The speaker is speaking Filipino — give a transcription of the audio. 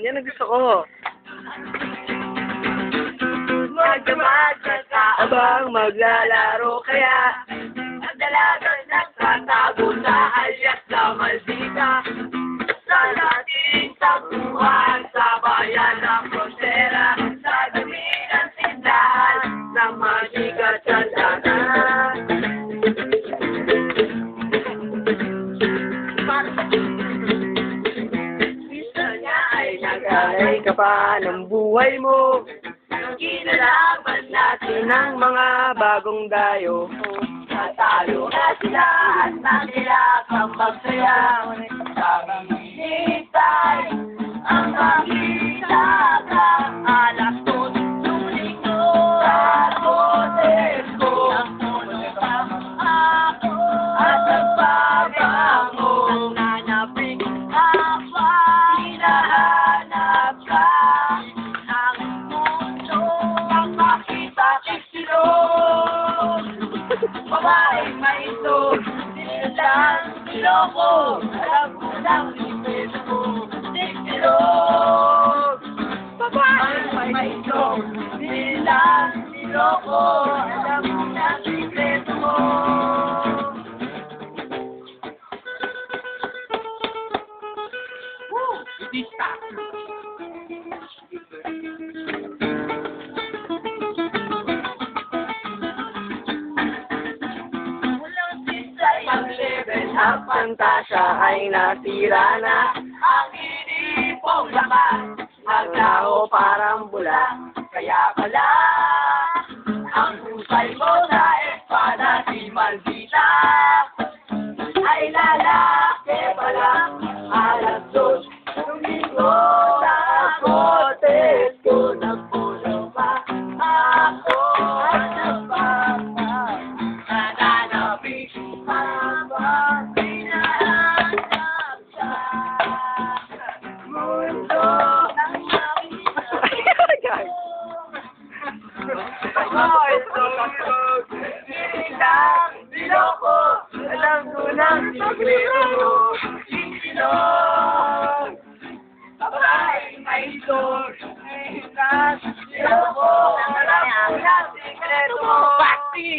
Yan ang gusto ko. Magdamag ka Abang maglalaro kaya Dalagan nagtatago sa alias na maldita Sa dating tagpuan sa bayan ng frontera Sa dami ng tindahan na magigat sa data Gusto niya ay Alay ka pa ng buhay mo. Kinalaman natin Ng mga bagong dayo. Natalo na sila at nakilak ang magsaya Sabi hinihintay ang makita ka Alas ko sulit ko sa boses ko Ang puno pa ako at nagbabango Nanapin ako hinahanap ka Ang mundo ang makita kisilong Babaeng may ito, nilang niloko, alam ko ng ipeso mo, nagsilog. Babaeng may ito, nilang niloko, alam ko ng ipeso mo. Woo! Idista! Ang pantasya ay nasira na. Ang inipong lakas, Naglaho parang bula. kaya pala ang husay mo sa espada si Maldita ay lalaki pala alas dos ng linggo sa kotes ko nagpulo pa ako at nananapin habang pinahanap sa mundo ng Ay, tulog. Silang niloko, Alam ko ng sikreto mo. Isilog. Babaeng may isor, silang niloko, alam ko ng sikreto mo. Bakti!